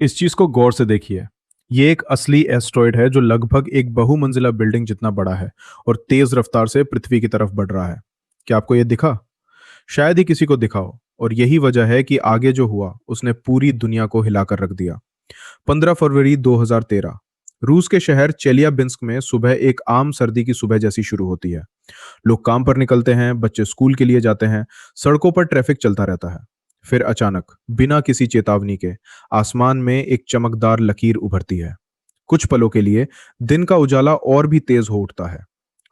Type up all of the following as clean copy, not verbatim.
इस चीज को गौर से देखिए। ये एक असली एस्ट्रॉयड है जो लगभग एक बहुमंजिला बिल्डिंग जितना बड़ा है और तेज रफ्तार से पृथ्वी की तरफ बढ़ रहा है। क्या आपको ये दिखा? शायद ही किसी को दिखा हो, और यही वजह है कि आगे जो हुआ उसने पूरी दुनिया को हिलाकर रख दिया। 15 फरवरी 2013 रूस के शहर चेलियाबिंस्क में सुबह एक आम सर्दी की सुबह जैसी शुरू होती है। लोग काम पर निकलते हैं, बच्चे स्कूल के लिए जाते हैं, सड़कों पर ट्रैफिक चलता रहता है। फिर अचानक, बिना किसी चेतावनी के, आसमान में एक चमकदार लकीर उभरती है। कुछ पलों के लिए दिन का उजाला और भी तेज हो उठता है।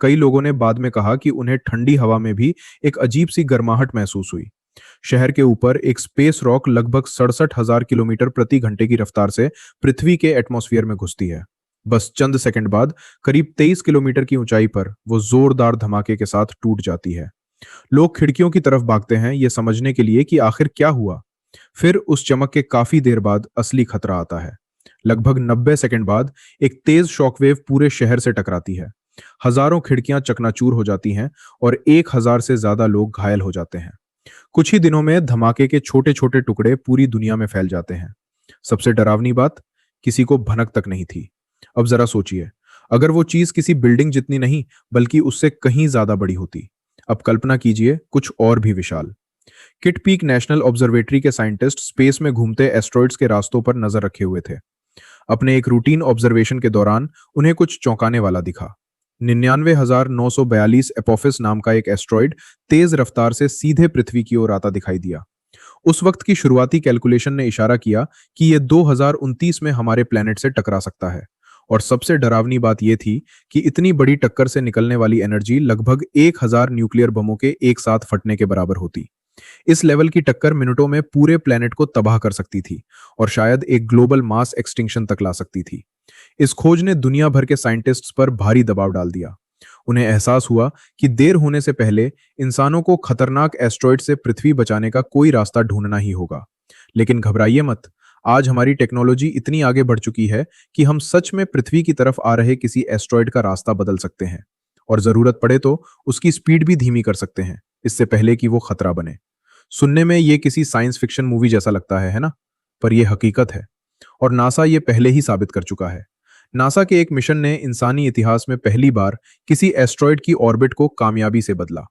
कई लोगों ने बाद में कहा कि उन्हें ठंडी हवा में भी एक अजीब सी गर्माहट महसूस हुई। शहर के ऊपर एक स्पेस रॉक लगभग 67,000 किलोमीटर प्रति घंटे की रफ्तार से पृथ्वी के एटमॉस्फेयर में घुसती है। बस चंद सेकंड बाद करीब 23 किलोमीटर की ऊंचाई पर वो जोरदार धमाके के साथ टूट जाती है। लोग खिड़कियों की तरफ भागते हैं, ये समझने के लिए कि आखिर क्या हुआ। फिर उस चमक के काफी देर बाद असली खतरा आता है। लगभग 90 सेकंड बाद एक तेज शॉकवेव पूरे शहर से टकराती है। हजारों खिड़कियां चकनाचूर हो जाती हैं और 1,000 से ज्यादा लोग घायल हो जाते हैं। कुछ ही दिनों में धमाके के छोटे छोटे टुकड़े पूरी दुनिया में फैल जाते हैं। सबसे डरावनी बात, किसी को भनक तक नहीं थी। अब जरा सोचिए, अगर वो चीज किसी बिल्डिंग जितनी नहीं बल्कि उससे कहीं ज्यादा बड़ी होती। अब कल्पना कीजिए कुछ और भी विशाल। किट पीक नेशनल ऑब्जर्वेटरी के साइंटिस्ट स्पेस में घूमते एस्ट्रॉइड्स के रास्तों पर नजर रखे हुए थे। अपने एक रूटीन ऑब्जर्वेशन के दौरान उन्हें कुछ चौंकाने वाला दिखा। 99,942 एपोफिस नाम का एक एस्ट्रॉइड तेज रफ्तार से सीधे पृथ्वी की ओर आता दिखाई दिया। उस वक्त की शुरुआती कैलकुलेशन ने इशारा किया कि यह 2029 में हमारे प्लेनेट से टकरा सकता है। और सबसे डरावनी बात यह थी कि इतनी बड़ी टक्कर से निकलने वाली एनर्जी लगभग 1,000 न्यूक्लियर बमों के एक साथ फटने के बराबर होती। इस लेवल की टक्कर मिनटों में पूरे प्लेनेट को तबाह कर सकती थी और शायद एक ग्लोबल मास एक्सटिंक्शन तक ला सकती थी। इस खोज ने दुनिया भर के साइंटिस्ट्स पर भारी दबाव डाल दिया। उन्हें एहसास हुआ कि देर होने से पहले इंसानों को खतरनाक एस्ट्रॉइड से पृथ्वी बचाने का कोई रास्ता ढूंढना ही होगा। लेकिन घबराइए मत, आज हमारी टेक्नोलॉजी इतनी आगे बढ़ चुकी है कि हम सच में पृथ्वी की तरफ आ रहे किसी एस्ट्रॉइड का रास्ता बदल सकते हैं, और जरूरत पड़े तो उसकी स्पीड भी धीमी कर सकते हैं, इससे पहले कि वो खतरा बने। सुनने में ये किसी साइंस फिक्शन मूवी जैसा लगता है ना? पर यह हकीकत है, और नासा ये पहले ही साबित कर चुका है। नासा के एक मिशन ने इंसानी इतिहास में पहली बार किसी एस्ट्रॉइड की ऑर्बिट को कामयाबी से बदला।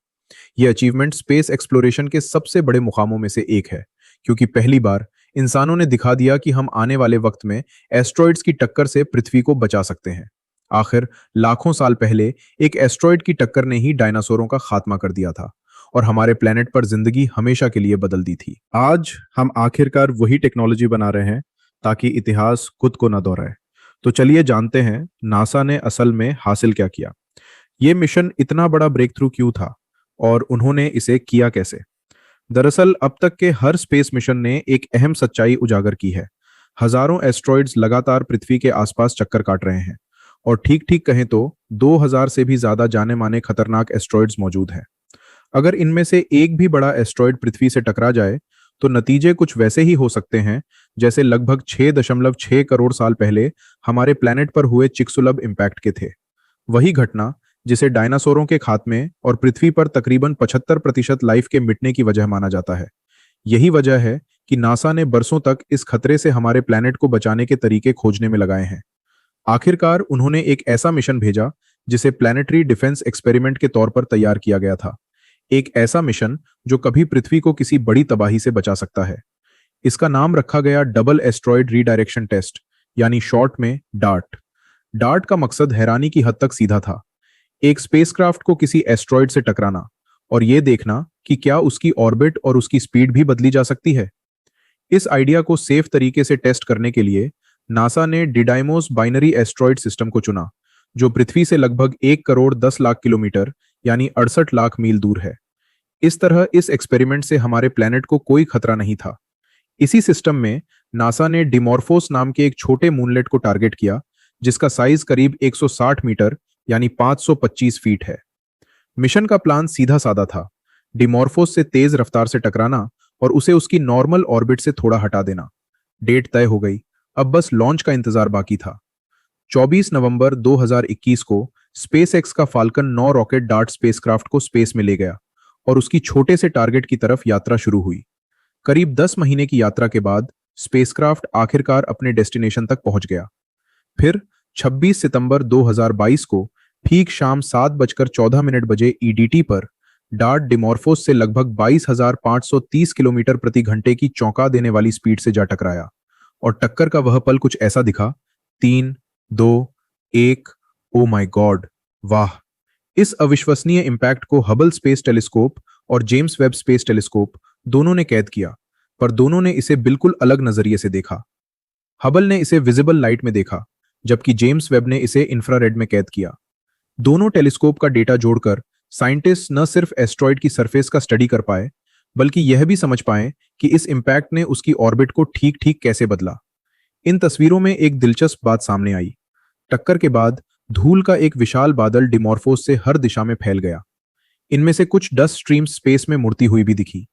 यह अचीवमेंट स्पेस एक्सप्लोरेशन के सबसे बड़े मुकामों में से एक है, क्योंकि पहली बार इंसानों ने दिखा दिया कि हम आने वाले वक्त में एस्ट्रॉइड्स की टक्कर से पृथ्वी को बचा सकते हैं। आखिर लाखों साल पहले एक एस्ट्रॉइड की टक्कर ने ही डायनासोरों का खात्मा कर दिया था और हमारे प्लेनेट पर जिंदगी हमेशा के लिए बदल दी थी। आज हम आखिरकार वही टेक्नोलॉजी बना रहे हैं ताकि इतिहास खुद को न दोहराए। तो चलिए जानते हैं नासा ने असल में हासिल क्या किया। ये मिशन इतना बड़ा ब्रेक थ्रू क्यों था और उन्होंने इसे किया कैसे। दरअसल अब तक के हर स्पेस मिशन ने एक अहम सच्चाई उजागर की है। हजारों एस्ट्रॉइड्स लगातार पृथ्वी के आसपास चक्कर काट रहे हैं, और ठीक ठीक कहें तो 2,000 से भी ज्यादा जाने माने खतरनाक एस्ट्रॉइड्स मौजूद हैं। अगर इनमें से एक भी बड़ा एस्ट्रॉइड पृथ्वी से टकरा जाए तो नतीजे कुछ वैसे ही हो सकते हैं जैसे लगभग 6.6 करोड़ साल पहले हमारे प्लेनेट पर हुए चिक्सुलब इम्पैक्ट के थे। वही घटना जिसे डायनासोरों के खात्मे और पृथ्वी पर तकरीबन 75% लाइफ के मिटने की वजह माना जाता है। यही वजह है कि नासा ने बरसों तक इस खतरे से हमारे प्लेनेट को बचाने के तरीके खोजने में लगाए हैं। आखिरकार उन्होंने एक ऐसा मिशन भेजा जिसे प्लैनेटरी डिफेंस एक्सपेरिमेंट के तौर पर तैयार किया गया था। एक ऐसा मिशन जो कभी पृथ्वी को किसी बड़ी तबाही से बचा सकता है। इसका नाम रखा गया डबल एस्ट्रॉयड रीडायरेक्शन टेस्ट, यानी शॉर्ट में डार्ट। डार्ट का मकसद हैरानी की हद तक सीधा था। एक स्पेसक्राफ्ट को किसी एस्ट्रॉयड से टकराना और यह देखना कि क्या उसकी ऑर्बिट और उसकी स्पीड भी बदली जा सकती है। इस आइडिया को सेफ तरीके से टेस्ट करने के लिए नासा ने डिडाइमोस बाइनरी एस्ट्रॉयड सिस्टम को चुना, जो पृथ्वी से लगभग 1 करोड़ 10 लाख किलोमीटर यानी 68 लाख मील दूर है। इस तरह इस एक्सपेरिमेंट से हमारे प्लेनेट को कोई खतरा नहीं था। इसी सिस्टम में नासा ने डिमॉर्फोस नाम के एक छोटे मूनलेट को टारगेट किया, जिसका साइज करीब 160 मीटर यानी 525 फीट है। मिशन का प्लान सीधा साधा था, डिमॉर्फोस से तेज रफ्तार से टकराना और उसे उसकी नॉर्मल ऑर्बिट से थोड़ा हटा देना। डेट तय हो गई, अब बस लॉन्च का इंतजार बाकी था। 24 नवंबर 2021 को स्पेसएक्स का फाल्कन 9 रॉकेट डार्ट स्पेसक्राफ्ट को स्पेस में ले गया और उसकी छोटे से टारगेट की तरफ यात्रा शुरू हुई। करीब 10 महीने की यात्रा के बाद स्पेसक्राफ्ट आखिरकार अपने डेस्टिनेशन तक पहुंच गया। फिर 26 सितंबर 2022 को ठीक शाम 7:14 बजे ईडीटी पर डार्ट डिमॉर्फोस से लगभग 22,530 किलोमीटर प्रति घंटे की चौंका देने वाली स्पीड से जा टकराया। और टक्कर का वह पल कुछ ऐसा दिखा। 3, 2, 1। Oh my God! वाह! इस अविश्वसनीय इंपैक्ट को हबल स्पेस टेलीस्कोप और जेम्स वेब स्पेस टेलीस्कोप दोनों ने कैद किया, पर दोनों ने इसे बिल्कुल अलग नजरिए से देखा। हबल ने इसे विजिबल लाइट में देखा, जबकि जेम्स वेब ने इसे इंफ्रारेड में कैद किया। दोनों टेलीस्कोप का डेटा जोड़कर साइंटिस्ट न सिर्फ एस्ट्रॉयड की सरफेस का स्टडी कर पाए, बल्कि यह भी समझ पाए कि इस इंपैक्ट ने उसकी ऑर्बिट को ठीक ठीक कैसे बदला। इन तस्वीरों में एक दिलचस्प बात सामने आई। टक्कर के बाद धूल का एक विशाल बादल डिमॉर्फोस से हर दिशा में फैल गया। इनमें से कुछ डस्ट स्ट्रीम्स स्पेस में मुड़ती हुई भी दिखी,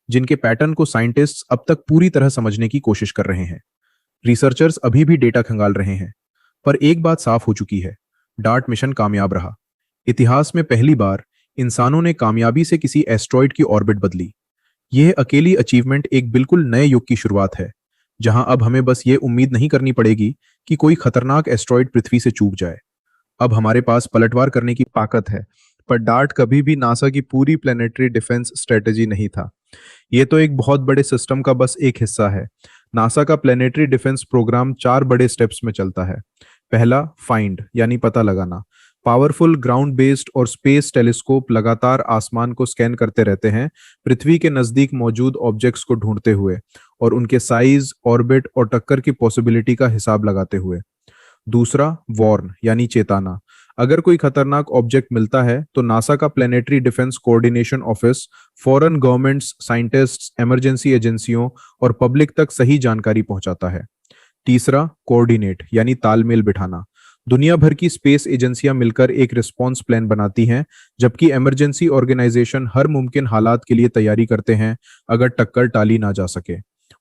जिनके पैटर्न को साइंटिस्ट्स अब तक पूरी तरह समझने की कोशिश कर रहे हैं। रिसर्चर्स अभी भी डेटा खंगाल रहे हैं, पर एक बात साफ हो चुकी है, डार्ट मिशन कामयाब रहा। इतिहास में पहली बार इंसानों ने कामयाबी से किसी एस्ट्रॉयड की ऑर्बिट बदली। यह अकेली अचीवमेंट एक बिल्कुल नए युग की शुरुआत है, जहां अब हमें बस ये उम्मीद नहीं करनी पड़ेगी कि कोई खतरनाक एस्ट्रॉयड पृथ्वी से चूक जाए। अब हमारे पास पलटवार करने की ताकत है। पर डार्ट कभी भी नासा की पूरी प्लेनेटरी डिफेंस स्ट्रेटेजी नहीं था। ये तो एक बहुत बड़े सिस्टम का बस एक हिस्सा है। नासा का प्लेनेटरी डिफेंस प्रोग्राम 4 बड़े स्टेप्स में चलता है। पहला, फाइंड यानी पता लगाना। पावरफुल ग्राउंड बेस्ड और स्पेस टेलीस्कोप लगातार आसमान को स्कैन करते रहते हैं, पृथ्वी के नजदीक मौजूद ऑब्जेक्ट्स को ढूंढते हुए और उनके साइज, ऑर्बिट और टक्कर की पॉसिबिलिटी का हिसाब लगाते हुए। दूसरा, वॉर्न यानी चेताना। अगर कोई खतरनाक ऑब्जेक्ट मिलता है तो नासा का planetary defence coordination office foreign governments, scientists, emergency एजेंसियों और पब्लिक तक सही जानकारी पहुंचाता है। तीसरा, कोऑर्डिनेट यानी तालमेल बिठाना। दुनिया भर की स्पेस एजेंसियां मिलकर एक रिस्पांस प्लान बनाती हैं, जबकि इमरजेंसी ऑर्गेनाइजेशन हर मुमकिन हालात के लिए तैयारी करते हैं अगर टक्कर टाली ना जा सके।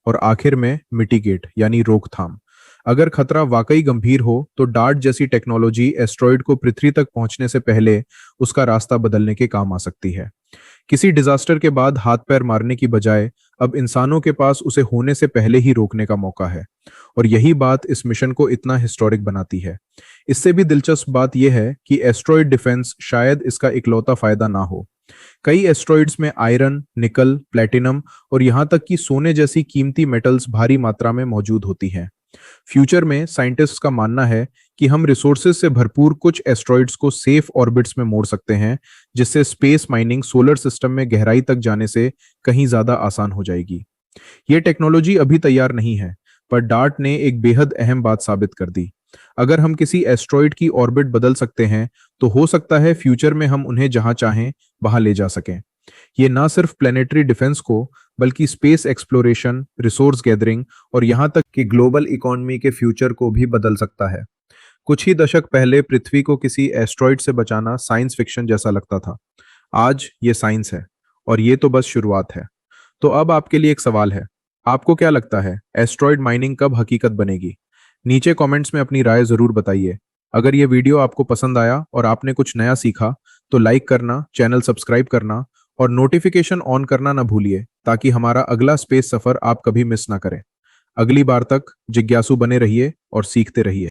और आखिर में, मिटिगेट यानी रोकथाम। अगर खतरा वाकई गंभीर हो तो डार्ट जैसी टेक्नोलॉजी एस्ट्रॉयड को पृथ्वी तक पहुंचने से पहले उसका रास्ता बदलने के काम आ सकती है। किसी डिजास्टर के बाद हाथ पैर मारने की बजाय अब इंसानों के पास उसे होने से पहले ही रोकने का मौका है। और यही बात इस मिशन को इतना हिस्टोरिक बनाती है। इससे भी दिलचस्प बात यह है कि एस्ट्रॉयड डिफेंस शायद इसका इकलौता फायदा ना हो। कई एस्ट्रॉइड्स में आयरन, निकल, प्लेटिनम और यहां तक कि सोने जैसी कीमती मेटल्स भारी मात्रा में मौजूद होती हैं। फ्यूचर में साइंटिस्ट्स का मानना है कि हम रिसोर्सेज से भरपूर कुछ एस्ट्रॉइड्स को सेफ ऑर्बिट्स में मोड़ सकते हैं, जिससे स्पेस माइनिंग सोलर सिस्टम में गहराई तक जाने से कहीं ज्यादा आसान हो जाएगी। ये टेक्नोलॉजी अभी तैयार नहीं है, पर डार्ट ने एक बेहद अहम बात साबित कर दी। अगर हम किसी एस्ट्रॉइड की ऑर्बिट बदल सकते हैं तो हो सकता है फ्यूचर में हम उन्हें जहां चाहें वहां ले जा सकें। ये ना सिर्फ प्लेनेटरी डिफेंस को, बल्कि स्पेस एक्सप्लोरेशन, रिसोर्स गैदरिंग और यहां तक कि ग्लोबल इकोनॉमी के फ्यूचर को भी बदल सकता है। कुछ ही दशक पहले पृथ्वी को किसी एस्ट्रॉइड से बचाना साइंस फिक्शन जैसा लगता था। आज ये साइंस है, और ये तो बस शुरुआत है। तो अब आपके लिए एक सवाल है, आपको क्या लगता है एस्ट्रॉइड माइनिंग कब हकीकत बनेगी? नीचे कमेंट्स में अपनी राय जरूर बताइए। अगर ये वीडियो आपको पसंद आया और आपने कुछ नया सीखा तो लाइक करना, चैनल सब्सक्राइब करना और नोटिफिकेशन ऑन करना ना भूलिए, ताकि हमारा अगला स्पेस सफर आप कभी मिस ना करें। अगली बार तक जिज्ञासु बने रहिए और सीखते रहिए।